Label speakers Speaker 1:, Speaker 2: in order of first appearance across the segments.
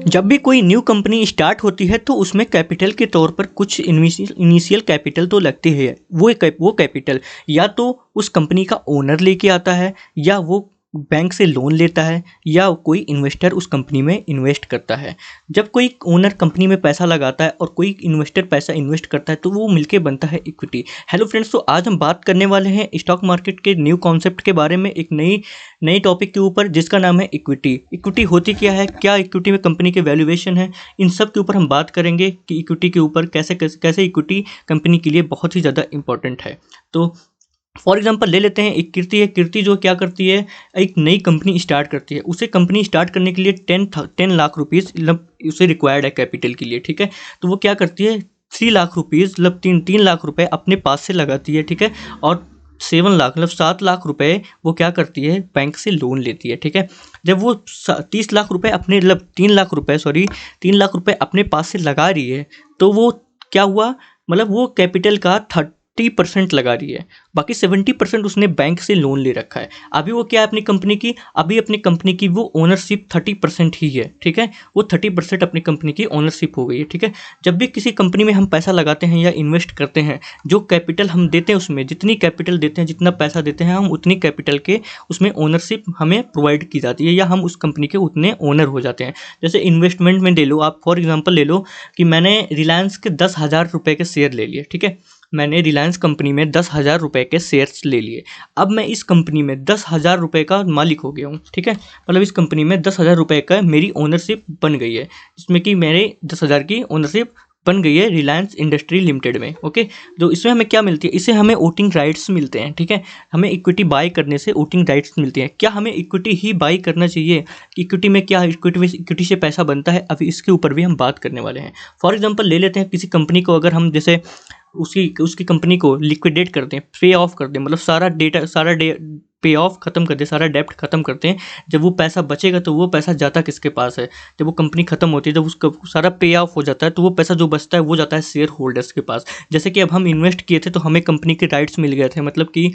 Speaker 1: जब भी कोई न्यू कंपनी स्टार्ट होती है तो उसमें कैपिटल के तौर पर कुछ इनिशियल कैपिटल तो लगती है। वो कैपिटल या तो उस कंपनी का ओनर लेके आता है, या वो बैंक से लोन लेता है, या कोई इन्वेस्टर उस कंपनी में इन्वेस्ट करता है। जब कोई ओनर कंपनी में पैसा लगाता है और कोई इन्वेस्टर पैसा इन्वेस्ट करता है तो वो मिलके बनता है इक्विटी। हेलो फ्रेंड्स, तो आज हम बात करने वाले हैं स्टॉक मार्केट के न्यू कॉन्सेप्ट के बारे में, एक नई टॉपिक के ऊपर जिसका नाम है इक्विटी। इक्विटी होती क्या है, क्या इक्विटी में कंपनी के वैल्यूएशन है, इन सब के ऊपर हम बात करेंगे कि इक्विटी के ऊपर कैसे इक्विटी कंपनी के लिए बहुत ही ज़्यादा इंपॉर्टेंट है। तो फॉर एग्जांपल ले लेते हैं एक कीर्ति है। कीर्ति जो क्या करती है, एक नई कंपनी स्टार्ट करती है। उसे कंपनी स्टार्ट करने के लिए 10 लाख रुपीज़ उसे रिक्वायर्ड है कैपिटल के लिए, ठीक है। तो वो क्या करती है, 3 लाख रुपीज़ मतलब 3 लाख रुपए अपने पास से लगाती है, ठीक है। और 7 लाख रुपए वो क्या करती है, बैंक से लोन लेती है, ठीक है। जब वो 30 लाख रुपए अपने 3 लाख रुपए अपने पास से लगा रही है, तो वो क्या हुआ, मतलब वो कैपिटल का 30% लगा रही है, बाकी 70% उसने बैंक से लोन ले रखा है। अभी वो क्या है अपनी कंपनी की वो ओनरशिप 30% ही है, ठीक है। वो 30% अपनी कंपनी की ओनरशिप हो गई है, ठीक है। जब भी किसी कंपनी में हम पैसा लगाते हैं या इन्वेस्ट करते हैं, जो कैपिटल हम देते हैं उसमें जितनी कैपिटल देते हैं, जितना पैसा देते हैं, हम उतनी कैपिटल के उसमें ओनरशिप हमें प्रोवाइड की जाती है, या हम उस कंपनी के उतने ओनर हो जाते हैं। जैसे इन्वेस्टमेंट में ले लो आप, फॉर एग्जाम्पल ले लो कि मैंने रिलायंस के 10,000 रुपये के शेयर ले लिए, ठीक है। मैंने रिलायंस कंपनी में 10,000 रुपये के शेयर्स ले लिए। अब मैं इस कंपनी में 10,000 रुपये का मालिक हो गया हूँ, ठीक है। मतलब इस कंपनी में 10,000 रुपये का मेरी ओनरशिप बन गई है, जिसमें कि मेरे 10,000 की ओनरशिप बन गई है रिलायंस इंडस्ट्री लिमिटेड में, ओके। तो इसमें हमें क्या मिलती है, इससे हमें वोटिंग राइट्स मिलते हैं, ठीक है। हमें इक्विटी बाई करने से वोटिंग राइट्स मिलती हैं। क्या हमें इक्विटी ही बाई करना चाहिए, इक्विटी में क्या, इक्विटी से पैसा बनता है, अभी इसके ऊपर भी हम बात करने वाले हैं। फॉर एग्जाम्पल ले लेते हैं किसी कंपनी को, अगर हम जैसे उसकी कंपनी को लिक्विडेट कर दें, पे ऑफ कर दें, मतलब सारा पे ऑफ खत्म कर दें, सारा डेप्ट खत्म करते हैं। जब वो पैसा बचेगा तो वो पैसा जाता किसके पास है, जब वो कंपनी खत्म होती है, जब उसका सारा पे ऑफ हो जाता है, तो वो पैसा जो बचता है वो जाता है शेयर होल्डर्स के पास। जैसे कि अब हम इन्वेस्ट किए थे तो हमें कंपनी के राइट्स मिल गए थे, मतलब कि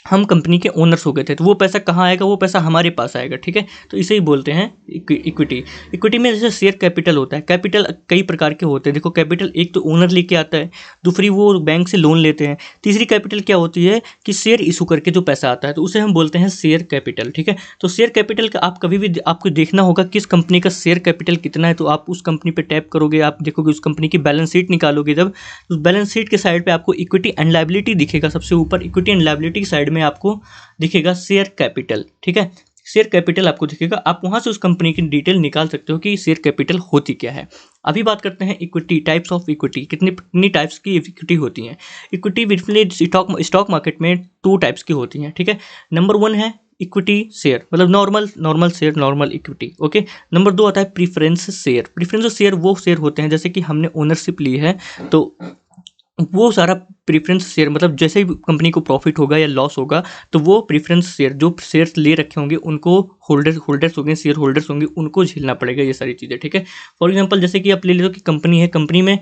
Speaker 1: हम कंपनी के ओनर्स हो गए थे, तो वो पैसा कहाँ आएगा, वो पैसा हमारे पास आएगा, ठीक है। तो इसे ही बोलते हैं इक्विटी। इक्विटी में जैसे शेयर कैपिटल होता है, कैपिटल कई प्रकार के होते हैं। देखो कैपिटल एक तो ओनर लेके आता है, दूसरी वो बैंक से लोन लेते हैं, तीसरी कैपिटल क्या होती है कि शेयर इशू करके जो पैसा आता है, तो उसे हम बोलते हैं शेयर कैपिटल, ठीक है। तो शेयर कैपिटल का आप कभी भी आपको देखना होगा किस कंपनी का शेयर कैपिटल कितना है, तो आप उस कंपनी पर टैप करोगे, आप देखोगे उस कंपनी की बैलेंस शीट निकालोगे, जब उस बैलेंस शीट के साइड पर आपको इक्विटी एंड लायबिलिटी दिखेगा, सबसे ऊपर इक्विटी एंड लायबिलिटी की साइड में आपको दिखेगा शेयर कैपिटल, ठीक है। शेयर कैपिटल आपको दिखेगा, आप वहां से उस कंपनी की डिटेल निकाल सकते हो कि शेयर कैपिटल होती क्या है। अभी बात करते हैं इक्विटी, टाइप्स ऑफ इक्विटी, कितनी टाइप्स की इक्विटी होती हैं। इक्विटी बेसिकली स्टॉक मार्केट में 2 टाइप्स की होती हैं, ठीक है। नंबर 1 है इक्विटी शेयर, मतलब normal share, normal equity, okay. Number 2 आता है प्रीफरेंस शेयर। प्रीफरेंस शेयर वो शेयर होते हैं, जैसे कि हमने ओनरशिप ली है, तो वो सारा प्रीफरेंस शेयर, मतलब जैसे ही कंपनी को प्रॉफिट होगा या लॉस होगा, तो वो प्रीफरेंस शेयर, जो शेयर्स ले रखे होंगे उनको होल्डर्स होंगे, शेयर होल्डर्स होंगे, उनको झेलना पड़ेगा ये सारी चीज़ें, ठीक है। फॉर एग्जांपल जैसे कि आप ले लो कि कंपनी है, कंपनी में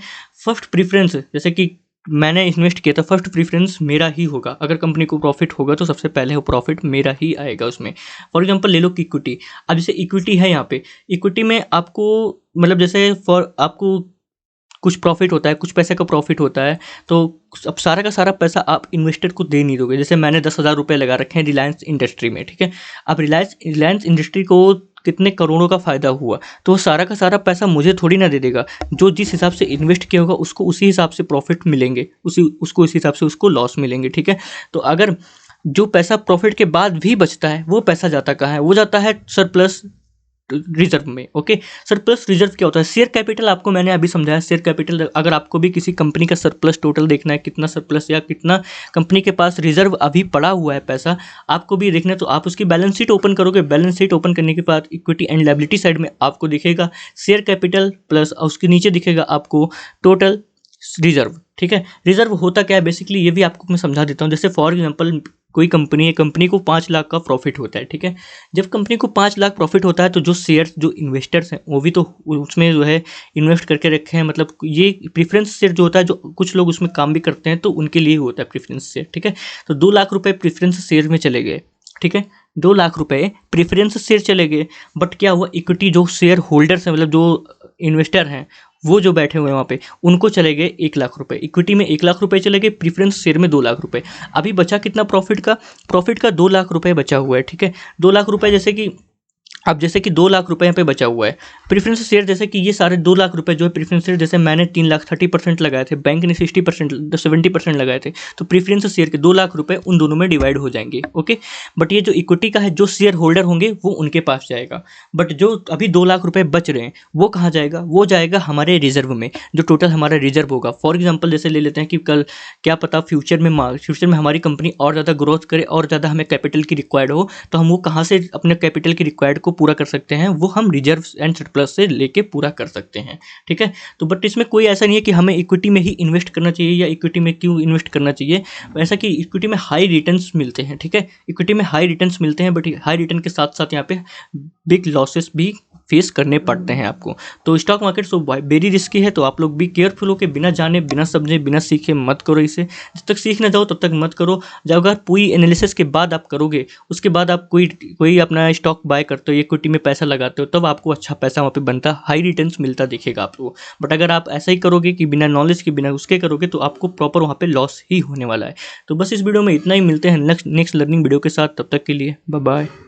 Speaker 1: फर्स्ट प्रीफरेंस, जैसे कि मैंने इन्वेस्ट किया था, फर्स्ट प्रीफरेंस मेरा ही होगा। अगर कंपनी को प्रॉफिट होगा तो सबसे पहले वो प्रॉफिट मेरा ही आएगा उसमें। फॉर एग्जांपल ले लो कि इक्विटी, अब जैसे इक्विटी है, यहाँ पे इक्विटी में आपको मतलब जैसे आपको कुछ प्रॉफिट होता है, कुछ पैसे का प्रॉफिट होता है, तो अब सारा का सारा पैसा आप इन्वेस्टर को दे नहीं दोगे। जैसे मैंने 10,000 रुपये लगा रखे हैं रिलायंस इंडस्ट्री में, ठीक है। अब रिलायंस इंडस्ट्री को कितने करोड़ों का फ़ायदा हुआ, तो वो सारा का सारा पैसा मुझे थोड़ी ना दे देगा। जो जिस हिसाब से इन्वेस्ट किया होगा उसको उसी हिसाब से प्रॉफिट मिलेंगे, उसको इस हिसाब से उसको लॉस मिलेंगे, ठीक है। तो अगर जो पैसा प्रॉफिट के बाद भी बचता है, वो पैसा जाता कहाँ है, वो जाता है सरप्लस रिजर्व में, ओके। सरप्लस रिजर्व क्या होता है, शेयर कैपिटल आपको मैंने अभी समझाया। शेयर कैपिटल, अगर आपको भी किसी कंपनी का सरप्लस टोटल देखना है, कितना सरप्लस या कितना कंपनी के पास रिजर्व अभी पड़ा हुआ है पैसा आपको भी देखना है, तो आप उसकी बैलेंस शीट ओपन करोगे। बैलेंस शीट ओपन करने के बाद इक्विटी एंड लायबिलिटी साइड में आपको दिखेगा शेयर कैपिटल प्लस उसके नीचे दिखेगा आपको टोटल रिजर्व, ठीक है। रिजर्व होता क्या है बेसिकली, ये भी आपको मैं समझा देता हूँ। जैसे फॉर एग्जांपल कोई कंपनी है, कंपनी को 5 लाख का प्रॉफिट होता है, ठीक है। जब कंपनी को 5 लाख प्रॉफिट होता है, तो जो शेयर्स, जो इन्वेस्टर्स हैं, वो भी तो उसमें जो है इन्वेस्ट करके रखे हैं। मतलब ये प्रीफरेंस शेयर जो होता है, जो कुछ लोग उसमें काम भी करते हैं, तो उनके लिए होता है प्रीफरेंस शेयर, ठीक है। तो 2 लाख रुपए प्रीफरेंस शेयर में चले गए, ठीक है। 2 लाख रुपए प्रेफरेंस शेयर चले गए। बट क्या हुआ, इक्विटी जो शेयर होल्डर्स हैं, मतलब जो इन्वेस्टर हैं, वो जो बैठे हुए हैं वहाँ पे, उनको चले गए 1 लाख रुपए। इक्विटी में 1 लाख रुपए चले गए, प्रेफरेंस शेयर में 2 लाख रुपए। अभी बचा कितना प्रॉफिट का 2 लाख रुपए बचा हुआ है। ठीक है, 2 लाख रुपए जैसे कि अब जैसे कि 2 लाख रुपए यहाँ पे बचा हुआ है। प्रेफरेंस शेयर जैसे कि ये सारे 2 लाख रुपए जो है प्रेफरेंस शेयर, जैसे मैंने 3 लाख 30% लगाए थे, बैंक ने 60% 70% लगाए थे, तो प्रेफरेंस शेयर के 2 लाख रुपए उन दोनों में डिवाइड हो जाएंगे। ओके, बट ये जो इक्विटी का है, जो शेयर होल्डर होंगे वो उनके पास जाएगा। बट जो अभी 2 लाख रुपए बच रहे हैं वो कहाँ जाएगा, वो जाएगा हमारे रिजर्व में, जो टोटल हमारा रिजर्व होगा। फॉर एग्जाम्पल जैसे ले लेते हैं कि कल क्या पता फ्यूचर में हमारी कंपनी और ज़्यादा ग्रोथ करे और ज़्यादा हमें कैपिटल की रिक्वायर्ड हो, तो हम वो कहाँ से अपने कैपिटल की रिक्वायर्ड को पूरा कर सकते हैं, वो हम रिजर्व एंड सरप्लस से लेके पूरा कर सकते हैं। ठीक है, तो बट इसमें कोई ऐसा नहीं है कि हमें इक्विटी में ही इन्वेस्ट करना चाहिए या इक्विटी में क्यों इन्वेस्ट करना चाहिए। ऐसा कि इक्विटी में हाई रिटर्न्स मिलते हैं। ठीक है, इक्विटी में हाई रिटर्न्स मिलते हैं, बट हाई रिटर्न के साथ साथ यहाँ पे बिग लॉसेस भी फेस करने पड़ते हैं आपको। तो stock market so very risky है, तो आप लोग भी केयरफुल होकर बिना जाने, बिना समझे, बिना सीखे मत करो इसे। जब तक सीख ना जाओ तब तक मत करो। जब अगर पूरी एनालिसिस के बाद आप करोगे, उसके बाद आप कोई अपना स्टॉक बाय करते हो, इक्विटी में पैसा लगाते हो, तब आपको अच्छा पैसा वहाँ पे बनता, हाई रिटर्न्स मिलता दिखेगा आपको। बट अगर आप ऐसा ही करोगे कि बिना नॉलेज के, बिना उसके करोगे, तो आपको प्रॉपर वहाँ पे लॉस ही होने वाला है। तो बस इस वीडियो में इतना ही, मिलते हैं नेक्स्ट लर्निंग वीडियो के साथ। तब तक के लिए बाय बाय।